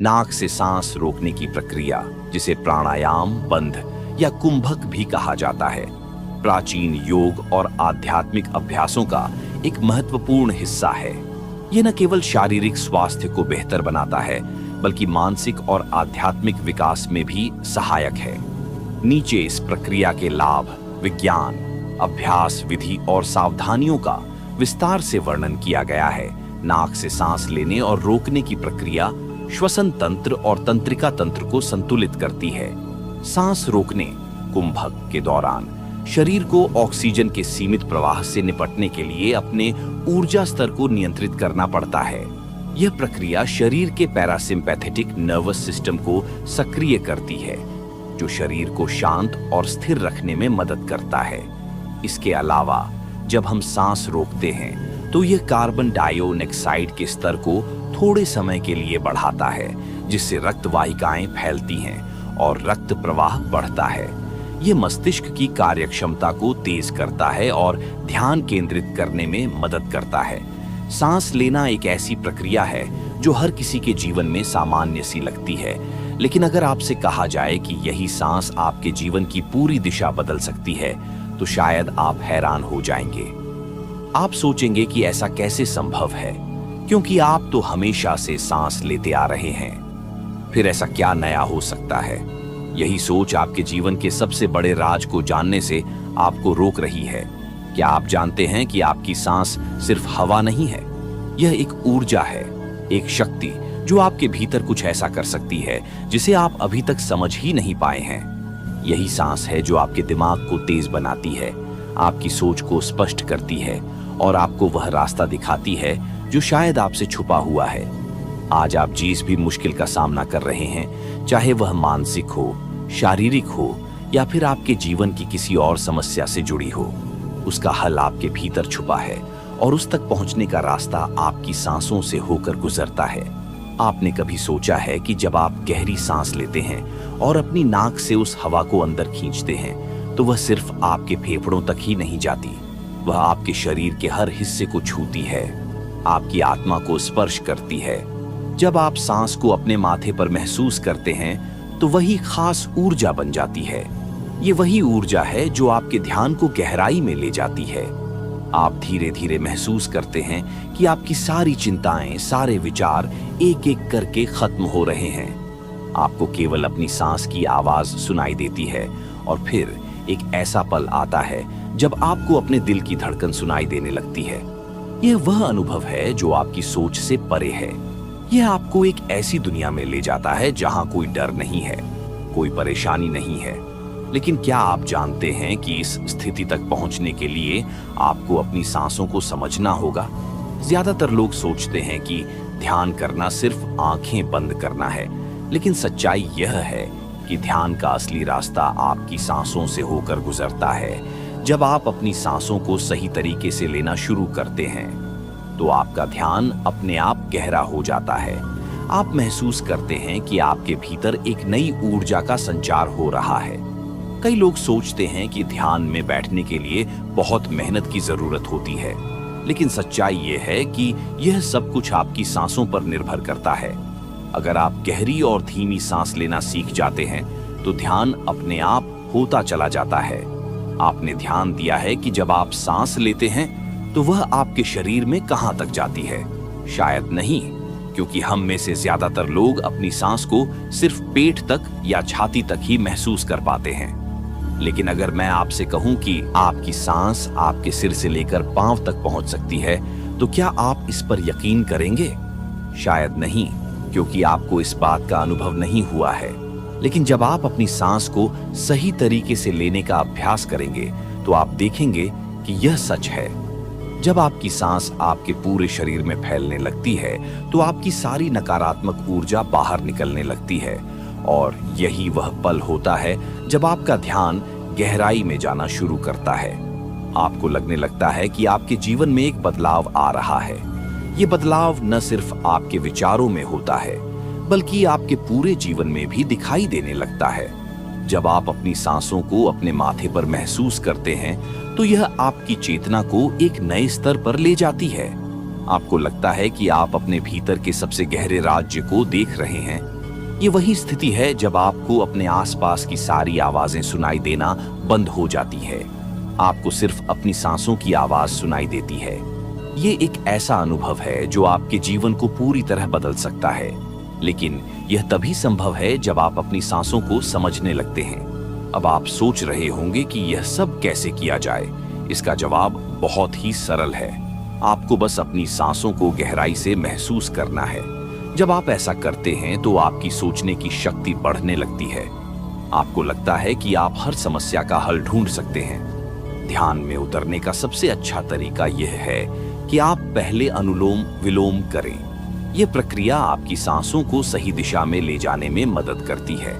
नाक से सांस रोकने की प्रक्रिया, जिसे प्राणायाम, बंध या कुंभक भी कहा जाता है, प्राचीन योग और आध्यात्मिक अभ्यासों का एक महत्वपूर्ण हिस्सा है। यह न केवल शारीरिक स्वास्थ्य को बेहतर बनाता है, बल्कि मानसिक और आध्यात्मिक विकास में भी सहायक है। नीचे इस प्रक्रिया के लाभ, विज्ञान, अभ्यास विधि और सावधानियों का विस्तार से वर्णन किया गया है। नाक से सांस लेने और रोकने की प्रक्रिया श्वसन तंत्र और तंत्रिका तंत्र को संतुलित करती है। सांस रोकने, कुंभक के दौरान शरीर को ऑक्सीजन के सीमित प्रवाह से निपटने के लिए अपने ऊर्जा स्तर को नियंत्रित करना पड़ता है। यह प्रक्रिया शरीर के पैरासिम्पैथेटिक नर्वस सिस्टम को सक्रिय करती है, जो शरीर को शांत और स्थिर रखने में मदद करता है। इसके अलावा जब हम सांस रोकते हैं तो यह कार्बन डाइऑक्साइड के स्तर को थोड़े समय के लिए बढ़ाता है, जिससे रक्त वाहिकाएं फैलती हैं और रक्त प्रवाह बढ़ता है। यह मस्तिष्क की कार्यक्षमता को तेज करता है और ध्यान केंद्रित करने में मदद करता है। सांस लेना एक ऐसी प्रक्रिया है जो हर किसी के जीवन में सामान्य सी लगती है, लेकिन अगर आपसे कहा जाए कि यही सांस आपके जीवन की पूरी दिशा बदल सकती है, तो शायद आप हैरान हो जाएंगे। आप सोचेंगे कि ऐसा कैसे संभव है, क्योंकि आप तो हमेशा से सांस लेते आ रहे हैं। फिर ऐसा क्या नया हो सकता है? यही सोच आपके जीवन के सबसे बड़े राज को जानने से आपको रोक रही है। क्या आप जानते हैं कि आपकी सांस सिर्फ हवा नहीं है? यह एक ऊर्जा है, एक शक्ति जो आपके भीतर कुछ ऐसा कर सकती है जिसे आप अभी तक समझ ही नहीं पाए हैं। यही सांस है जो आपके दिमाग को तेज बनाती है, आपकी सोच को स्पष्ट करती है और आपको वह रास्ता दिखाती है जो शायद आपसे छुपा हुआ है। आज आप जिस भी मुश्किल का सामना कर रहे हैं, चाहे वह मानसिक हो, शारीरिक हो या फिर आपके जीवन की किसी और समस्या से जुड़ी हो, उसका हल आपके भीतर छुपा है और उस तक पहुंचने का रास्ता आपकी सांसों से होकर गुजरता है। आपने कभी सोचा है कि जब आप गहरी सांस लेते हैं और अपनी नाक से उस हवा को अंदर खींचते हैं, तो वह सिर्फ आपके फेफड़ों तक ही नहीं जाती, वह आपके शरीर के हर हिस्से को छूती है, आपकी आत्मा को स्पर्श करती है। जब आप सांस को अपने माथे पर महसूस करते हैं, तो वही खास ऊर्जा बन जाती है। ये वही ऊर्जा है जो आपके ध्यान को गहराई में ले जाती है। आप धीरे धीरे महसूस करते हैं कि आपकी सारी चिंताएं, सारे विचार एक एक करके खत्म हो रहे हैं। आपको केवल अपनी सांस की आवाज सुनाई देती है और फिर एक ऐसा पल आता है जब आपको अपने दिल की धड़कन सुनाई देने लगती है। यह वह अनुभव है जो आपकी सोच से परे है। यह आपको एक ऐसी दुनिया में ले जाता है जहां कोई डर नहीं है, कोई परेशानी नहीं है। लेकिन क्या आप जानते हैं कि इस स्थिति तक पहुंचने के लिए आपको अपनी सांसों को समझना होगा? ज्यादातर लोग सोचते हैं कि ध्यान करना सिर्फ आंखें बंद करना है, लेकिन सच्चाई यह है कि ध्यान का असली रास्ता आपकी सांसों से होकर गुजरता है। जब आप अपनी सांसों को सही तरीके से लेना शुरू करते हैं, तो आपका ध्यान अपने आप गहरा हो जाता है। आप महसूस करते हैं कि आपके भीतर एक नई ऊर्जा का संचार हो रहा है। कई लोग सोचते हैं कि ध्यान में बैठने के लिए बहुत मेहनत की जरूरत होती है, लेकिन सच्चाई यह है कि यह सब कुछ आपकी सांसों पर निर्भर करता है। अगर आप गहरी और धीमी सांस लेना सीख जाते हैं, तो ध्यान अपने आप होता चला जाता है। आपने ध्यान दिया है कि जब आप सांस लेते हैं, तो वह आपके शरीर में कहां तक जाती है? शायद नहीं, क्योंकि हम में से ज्यादातर लोग अपनी सांस को सिर्फ पेट तक या छाती तक ही महसूस कर पाते हैं। लेकिन अगर मैं आपसे कहूं कि आपकी सांस आपके सिर से लेकर पांव तक पहुंच सकती है, तो क्या आप इस पर यकीन करेंगे? शायद नहीं, क्योंकि आपको इस बात का अनुभव नहीं हुआ है। लेकिन जब आप अपनी सांस को सही तरीके से लेने का अभ्यास करेंगे, तो आप देखेंगे कि यह सच है। जब आपकी सांस आपके पूरे शरीर में फैलने लगती है, तो आपकी सारी नकारात्मक ऊर्जा बाहर निकलने लगती है। और यही वह पल होता है जब आपका ध्यान गहराई में जाना शुरू करता है। आपको लगने लगता है कि आपके जीवन में एक बदलाव आ रहा है। ये बदलाव न सिर्फ आपके विचारों में होता है, बल्कि आपके पूरे जीवन में भी दिखाई देने लगता है। जब आप अपनी सांसों को अपने माथे पर महसूस करते हैं, तो यह आपकी चेतना को एक नए स्तर पर ले जाती है। आपको लगता है कि आप अपने भीतर के सबसे गहरे राज्य को देख रहे हैं। ये वही स्थिति है जब आपको अपने आसपास की सारी आवाजें सुनाई देना बंद हो जाती है। आपको सिर्फ अपनी सांसों की आवाज सुनाई देती है। ये एक ऐसा अनुभव है जो आपके जीवन को पूरी तरह बदल सकता है, लेकिन यह तभी संभव है जब आप अपनी सांसों को समझने लगते हैं। अब आप सोच रहे होंगे कि यह सब कैसे किया जाए। इसका जवाब बहुत ही सरल है। आपको बस अपनी सांसों को गहराई से महसूस करना है। जब आप ऐसा करते हैं तो आपकी सोचने की शक्ति बढ़ने लगती है। आपको लगता है कि आप हर समस्या का हल ढूंढ सकते हैं। ध्यान में उतरने का सबसे अच्छा तरीका यह है कि आप पहले अनुलोम विलोम करें। यह प्रक्रिया आपकी सांसों को सही दिशा में ले जाने में मदद करती है।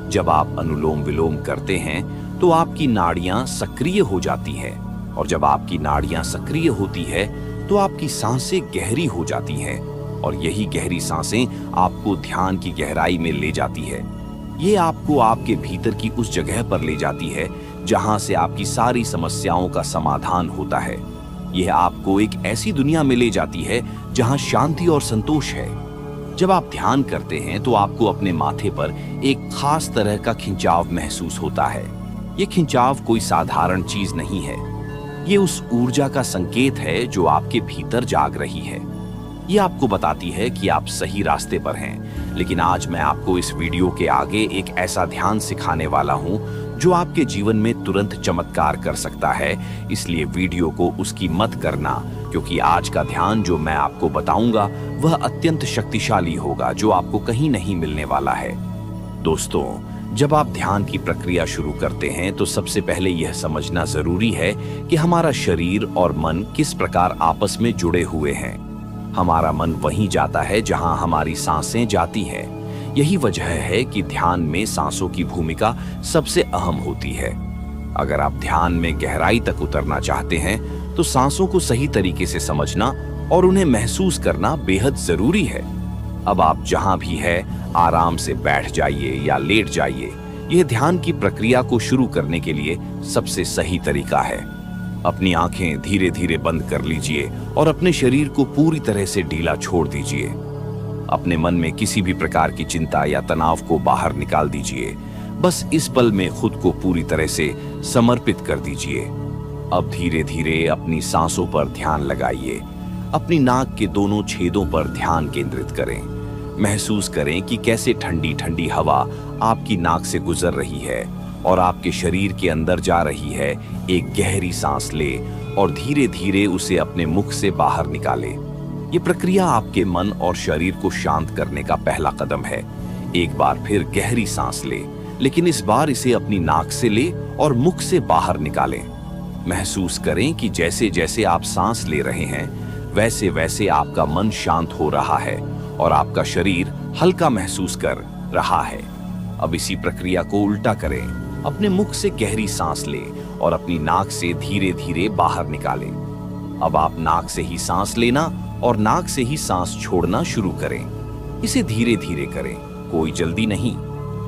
जब आप अनुलोम विलोम करते हैं तो आपकी नाड़ियां सक्रिय हो जाती हैं, और जब आपकी नाड़ियां सक्रिय होती है तो आपकी सांसें गहरी हो जाती हैं, और यही गहरी सांसें आपको ध्यान की गहराई में ले जाती है। ये आपको आपके भीतर की उस जगह पर ले जाती है जहां से आपकी सारी समस्याओं का समाधान होता है। यह आपको एक ऐसी दुनिया में ले जाती है जहां शांति और संतोष है। जब आप ध्यान करते हैं तो आपको अपने माथे पर एक खास तरह का खिंचाव महसूस होता है। यह खिंचाव कोई साधारण चीज नहीं है। ये उस ऊर्जा का संकेत है जो आपके भीतर जाग रही है। ये आपको बताती है कि आप सही रास्ते पर हैं। लेकिन आज मैं आपको इस वीडियो के आगे एक ऐसा ध्यान सिखाने वाला हूं जो आपके जीवन में तुरंत चमत्कार कर सकता है। इसलिए वीडियो को उसकी मत करना, क्योंकि आज का ध्यान जो मैं आपको बताऊंगा वह अत्यंत शक्तिशाली होगा, जो आपको कहीं नहीं मिलने वाला है। दोस्तों, जब आप ध्यान की प्रक्रिया शुरू करते हैं तो सबसे पहले यह समझना जरूरी है कि हमारा शरीर और मन किस प्रकार आपस में जुड़े हुए हैं। हमारा मन वहीं जाता है जहां हमारी सांसें जाती हैं। यही वजह है कि ध्यान में सांसों की भूमिका सबसे अहम होती है। अगर आप ध्यान में गहराई तक उतरना चाहते हैं तो सांसों को सही तरीके से समझना और उन्हें महसूस करना बेहद जरूरी है। अब आप जहां भी है आराम से बैठ जाइए या लेट जाइए। यह ध्यान की प्रक्रिया को शुरू करने के लिए सबसे सही तरीका है। अपनी आंखें धीरे धीरे बंद कर लीजिए और अपने शरीर को पूरी तरह से ढीला छोड़ दीजिए। अपने मन में किसी भी प्रकार की चिंता या तनाव को बाहर निकाल दीजिए। बस इस पल में खुद को पूरी तरह से समर्पित कर दीजिए। अब धीरे धीरे अपनी सांसों पर ध्यान लगाइए। अपनी नाक के दोनों छेदों पर ध्यान केंद्रित करें। महसूस करें कि कैसे ठंडी ठंडी हवा आपकी नाक से गुजर रही है और आपके शरीर के अंदर जा रही है। एक गहरी सांस ले और धीरे धीरे उसे अपने मुख से बाहर निकाले। ये प्रक्रिया आपके मन और शरीर को शांत करने का पहला कदम है। एक बार फिर गहरी सांस ले, लेकिन इस बार इसे अपनी नाक से ले और मुख से बाहर निकालें। महसूस करें कि जैसे जैसे आप सांस ले रहे हैं वैसे वैसे आपका मन शांत हो रहा है और आपका शरीर हल्का महसूस कर रहा है। अब इसी प्रक्रिया को उल्टा करें। अपने मुख से गहरी सांस लें और अपनी नाक से धीरे धीरे बाहर निकालें। अब आप नाक से ही सांस लेना और नाक से ही सांस छोड़ना शुरू करें। इसे धीरे धीरे करें, कोई जल्दी नहीं।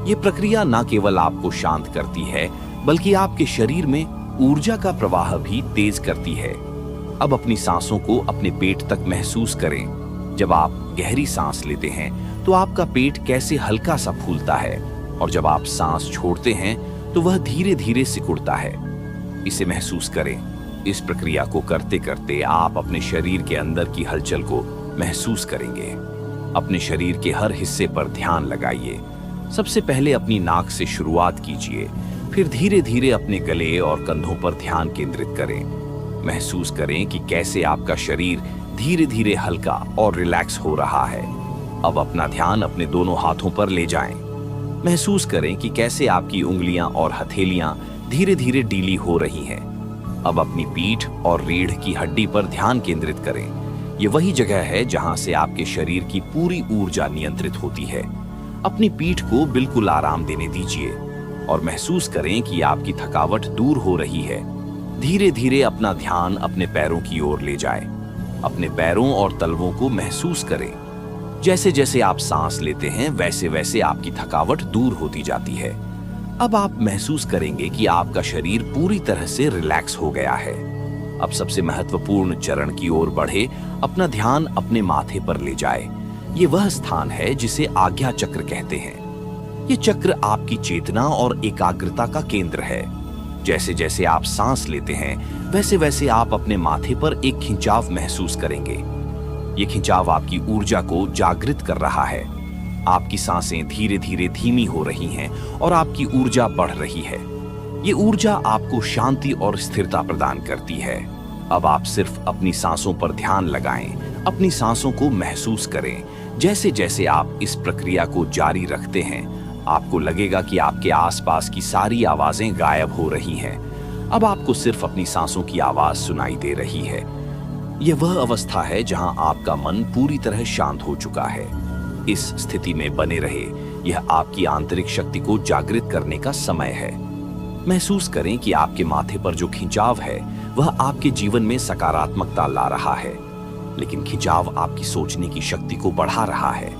ये प्रक्रिया न केवल आपको शांत करती है बल्कि आपके शरीर में ऊर्जा का प्रवाह भी तेज करती है। अब अपनी सांसों को अपने पेट तक महसूस करें। जब आप गहरी सांस लेते हैं तो आपका पेट कैसे हल्का सा फूलता है, और जब आप सांस छोड़ते हैं तो वह धीरे धीरे सिकुड़ता है। इसे महसूस करें। इस प्रक्रिया को करते करते आप अपने शरीर के अंदर की हलचल को महसूस करेंगे। अपने शरीर के हर हिस्से पर ध्यान लगाइए। सबसे पहले अपनी नाक से शुरुआत कीजिए, फिर धीरे धीरे अपने गले और कंधों पर ध्यान केंद्रित करें। महसूस करें कि कैसे आपका शरीर धीरे धीरे हल्का और रिलैक्स हो रहा है। अब अपना ध्यान अपने दोनों हाथों पर ले जाएं। महसूस करें कि कैसे आपकी उंगलियां और हथेलियां धीरे धीरे ढीली हो रही हैं। अब अपनी पीठ और रीढ़ की हड्डी पर ध्यान केंद्रित करें। ये वही जगह है जहां से आपके शरीर की पूरी ऊर्जा नियंत्रित होती है। अपनी पीठ को बिल्कुल आराम देने दीजिए और महसूस करें कि आपकी थकावट दूर हो रही है। धीरे धीरे अपना ध्यान अपने पैरों की ओर ले जाएं। अपने पैरों और तलवों को महसूस करें। जैसे जैसे आप सांस लेते हैं वैसे वैसे आपकी थकावट दूर होती जाती है। अब आप महसूस करेंगे कि आपका शरीर पूरी तरह से रिलैक्स हो गया है। अब सबसे महत्वपूर्ण चरण की ओर बढ़े, अपना ध्यान अपने माथे पर ले जाए। ये वह स्थान है जिसे आज्ञा चक्र कहते हैं। ये चक्र आपकी चेतना और एकाग्रता का केंद्र है। जैसे जैसे आप सांस लेते हैं, वैसे वैसे आप अपने माथे पर एक खिंचाव महसूस करेंगे। ये खिंचाव आपकी ऊर्जा को जागृत कर रहा है। आपकी सांसें धीरे धीरे धीमी हो रही हैं और आपकी ऊर्जा बढ़ रही है। ये ऊर्जा आपको शांति और स्थिरता प्रदान करती है। अब आप सिर्फ अपनी सांसों पर ध्यान लगाएं, अपनी सांसों को महसूस करें। जैसे जैसे आप इस प्रक्रिया को जारी रखते हैं, आपको लगेगा कि आपके आसपास की सारी आवाजें गायब हो रही हैं। अब आपको सिर्फ अपनी सांसों की आवाज सुनाई दे रही है। यह वह अवस्था है जहां आपका मन पूरी तरह शांत हो चुका है। इस स्थिति में बने रहे। यह आपकी आंतरिक शक्ति को जागृत करने का समय है। महसूस करें कि आपके माथे पर जो खिंचाव है, वह आपके जीवन में सकारात्मकता ला रहा है, लेकिन खिंचाव आपकी सोचने की शक्ति को बढ़ा रहा है।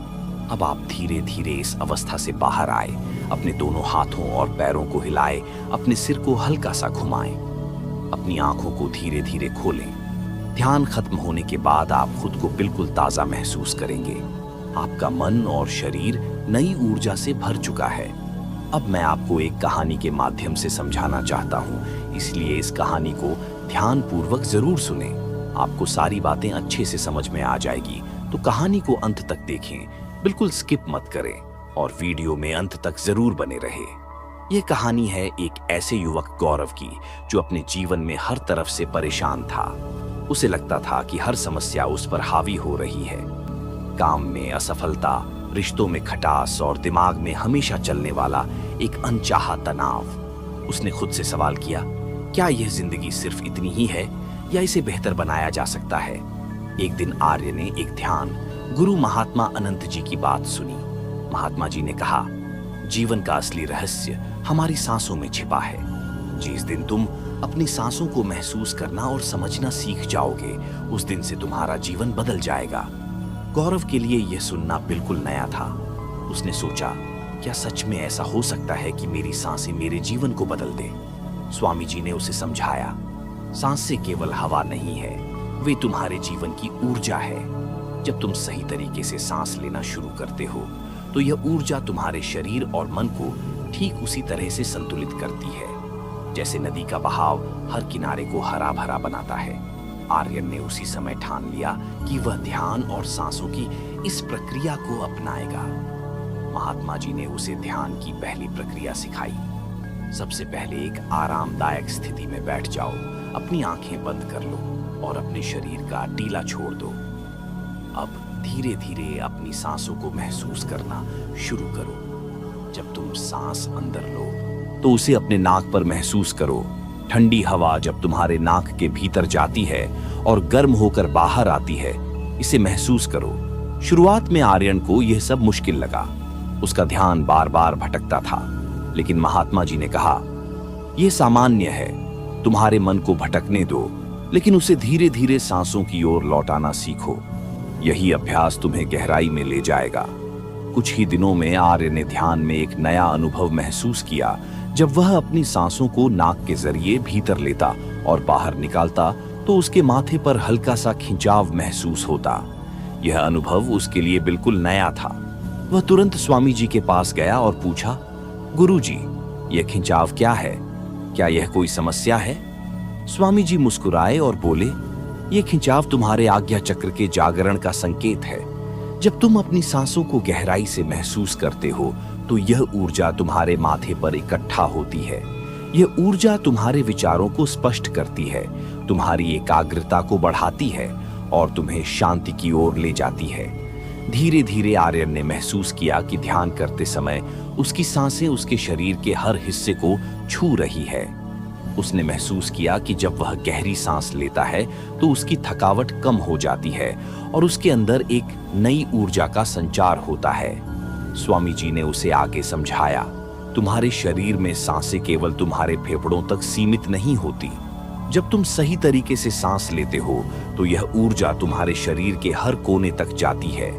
अब आप धीरे धीरे इस अवस्था से बाहर आए। अपने दोनों हाथों और पैरों को हिलाएं, अपने सिर को हल्का सा घुमाएं, अपनी आंखों को धीरे धीरे खोलें। ध्यान खत्म होने के बाद आप खुद को बिल्कुल ताजा महसूस करेंगे। आपका मन और शरीर नई ऊर्जा से भर चुका है। अब मैं आपको एक कहानी के माध्यम से समझाना चाहता हूँ, इसलिए इस कहानी को ध्यान पूर्वक जरूर सुनें। आपको सारी बातें अच्छे से समझ में आ जाएगी, तो कहानी को अंत तक देखें, बिल्कुल स्किप मत करें और वीडियो में अंत तक जरूर बने रहे। यह कहानी है एक ऐसे युवक गौरव की, जो अपने जीवन में हर तरफ से परेशान था। उसे लगता था कि हर समस्या उस पर हावी हो रही है। काम में असफलता, रिश्तों में खटास और दिमाग में हमेशा चलने वाला एक अनचाहा तनाव। उसने खुद से सवाल किया, क्या यह जिंदगी सिर्फ इतनी ही है या इसे बेहतर बनाया जा सकता है? एक दिन आर्य ने एक ध्यान गुरु महात्मा अनंत जी की बात सुनी। महात्मा जी ने कहा, जीवन का असली रहस्य हमारी सांसों में छिपा है। जिस दिन तुम अपनी सांसों को महसूस करना और समझना सीख जाओगे, उस दिन से तुम्हारा जीवन बदल जाएगा। गौरव के लिए यह सुनना बिल्कुल नया था। उसने सोचा, क्या सच में ऐसा हो सकता है कि मेरी सांसें मेरे जीवन को बदल दे? स्वामी जी ने उसे समझाया, सांसें केवल हवा नहीं है, वे तुम्हारे जीवन की ऊर्जा है। जब तुम सही तरीके से सांस लेना शुरू करते हो, तो यह ऊर्जा तुम्हारे शरीर और मन को ठीक उसी तरह से संतुलित करती है, जैसे नदी का बहाव हर किनारे को हरा भरा बनाता है। आर्यन ने उसी समय ठान लिया कि वह ध्यान और सांसों की इस प्रक्रिया को अपनाएगा। महात्मा जी ने उसे ध्यान की पहली प्रक्रिया सिखाई। सबसे पहले एक आरामदायक स्थिति में बैठ जाओ, अपनी आंखें बंद कर लो और अपने शरीर का ढीला छोड़ दो। अब धीरे धीरे अपनी सांसों को महसूस करना शुरू करो। जब तुम सांस अंदर लो, तो उसे अपने नाक पर महसूस करो। ठंडी हवा जब तुम्हारे नाक के भीतर जाती है और गर्म होकर बाहर आती है, इसे महसूस करो। शुरुआत में आर्यन को यह सब मुश्किल लगा। उसका ध्यान बार बार भटकता था, लेकिन महात्मा जी ने कहा, यह सामान्य है, तुम्हारे मन को भटकने दो, लेकिन उसे धीरे धीरे सांसों की ओर लौटाना सीखो। यही अभ्यास तुम्हें गहराई में ले जाएगा। कुछ ही दिनों में आर्य ने ध्यान में एक नया अनुभव महसूस किया। जब वह अपनी सांसों को नाक के जरिए भीतर लेता और बाहर निकालता, तो उसके माथे पर हल्का सा खिंचाव महसूस होता। यह अनुभव उसके लिए बिल्कुल नया था। वह तुरंत स्वामी जी के पास गया और पूछा, गुरुजी, यह खिंचाव क्या है? क्या यह कोई समस्या है? स्वामी जी मुस्कुराए और बोले, यह खिंचाव तुम्हारे आज्ञा चक्र के जागरण का संकेत है। जब तुम अपनी सांसों को गहराई से महसूस करते हो, तो यह ऊर्जा तुम्हारे माथे पर इकट्ठा होती है। यह ऊर्जा तुम्हारे विचारों को स्पष्ट करती है, तुम्हारी एकाग्रता को बढ़ाती है और तुम्हें शांति की ओर ले जाती है। धीरे धीरे आर्यन ने महसूस किया कि ध्यान करते समय उसकी सांसें उसके शरीर के हर हिस्से को छू रही है। उसने महसूस किया कि जब वह गहरी सांस लेता है, तो उसकी थकावट कम हो जाती है और उसके अंदर एक नई ऊर्जा का संचार होता है। स्वामी जी ने उसे आगे समझाया, तुम्हारे शरीर में सांसें केवल तुम्हारे फेफड़ों तक सीमित नहीं होती। जब तुम सही तरीके से सांस लेते हो, तो यह ऊर्जा तुम्हारे शरीर के हर कोने तक जाती है।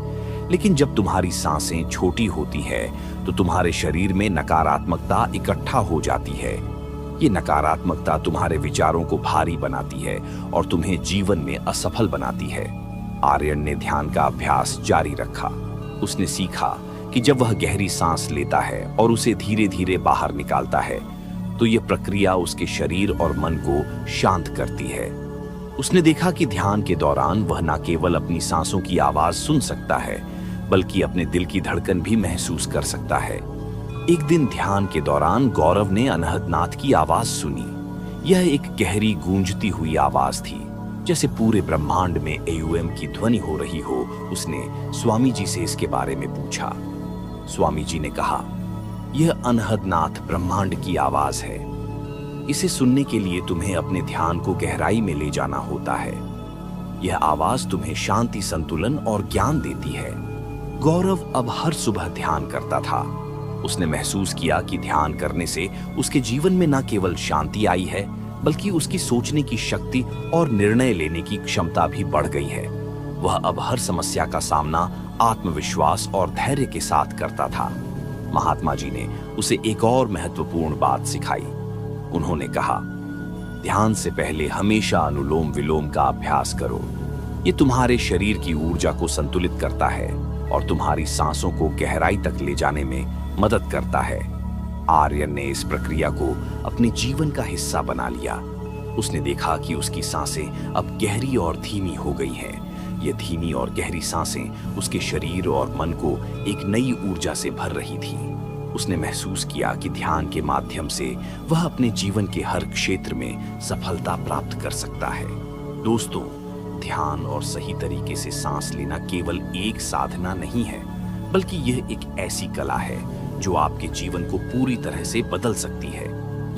लेकिन जब तुम्हारी सांसें छोटी होती है, तो तुम्हारे शरीर में नकारात्मकता इकट्ठा हो जाती है। ये नकारात्मकता तुम्हारे विचारों को भारी बनाती है और तुम्हें जीवन में असफल बनाती है। आर्यन ने ध्यान का अभ्यास जारी रखा। उसने सीखा कि जब वह गहरी सांस लेता है और उसे धीरे धीरे बाहर निकालता है तो यह प्रक्रिया उसके शरीर और मन को शांत करती है। उसने देखा कि ध्यान के दौरान वह न केवल अपनी सांसों की आवाज सुन सकता है बल्कि अपने दिल की धड़कन भी महसूस कर सकता है। एक दिन ध्यान के दौरान गौरव ने अनहदनाथ की आवाज सुनी। यह एक गहरी गूंजती हुई आवाज थी, जैसे पूरे ब्रह्मांड में एयूएम की ध्वनि हो रही हो। उसने स्वामी जी से इसके बारे में पूछा। स्वामी जी ने कहा, यह अनहदनाथ ब्रह्मांड की आवाज है। इसे सुनने के लिए तुम्हें अपने ध्यान को गहराई में ले जाना होता है। यह आवाज तुम्हें शांति, संतुलन और ज्ञान देती है। गौरव अब हर सुबह ध्यान करता था। उसने महसूस किया कि ध्यान करने से उसके जीवन में न केवल शांति आई है बल्कि उसकी सोचने की शक्ति और निर्णय लेने की क्षमता भी बढ़ गई है। वह अब हर समस्या का सामना आत्मविश्वास और धैर्य के साथ करता था। महात्मा जी ने उसे एक और महत्वपूर्ण बात सिखाई। उन्होंने कहा, ध्यान से पहले हमेशा अनुलोम विलोम का अभ्यास करो। ये तुम्हारे शरीर की ऊर्जा को संतुलित करता है और तुम्हारी सांसों को गहराई तक ले जाने में मदद करता है। आर्यन ने इस प्रक्रिया को अपने जीवन का हिस्सा बना लिया। उसने देखा कि उसकी सांसें अब गहरी और धीमी हो गई हैं। ये धीमी और गहरी सांसें उसके शरीर और मन को एक नई ऊर्जा से भर रही थी। उसने महसूस किया कि ध्यान के माध्यम से वह अपने जीवन के हर क्षेत्र में सफलता प्राप्त कर सकता है। दोस्तों, ध्यान और सही तरीके से सांस लेना केवल एक साधना नहीं है, बल्कि यह एक ऐसी कला है जो आपके जीवन को पूरी तरह से बदल सकती है।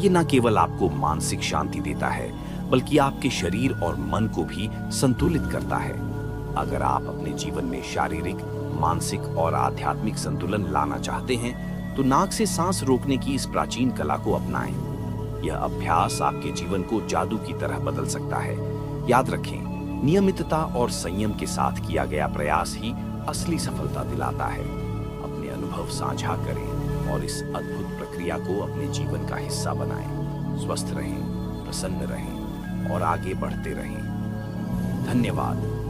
ये न केवल आपको मानसिक शांति देता है बल्कि आपके शरीर और मन को भी संतुलित करता है। अगर आप अपने जीवन में शारीरिक, मानसिक और आध्यात्मिक संतुलन लाना चाहते हैं तो नाक से सांस रोकने की इस प्राचीन कला को अपनाएं। यह अभ्यास आपके जीवन को जादू की तरह बदल सकता है। याद रखें, नियमितता और संयम के साथ किया गया प्रयास ही असली सफलता दिलाता है। अपने अनुभव साझा करें और इस अद्भुत प्रक्रिया को अपने जीवन का हिस्सा बनाएं। स्वस्थ रहें, प्रसन्न रहें और आगे बढ़ते रहें। धन्यवाद।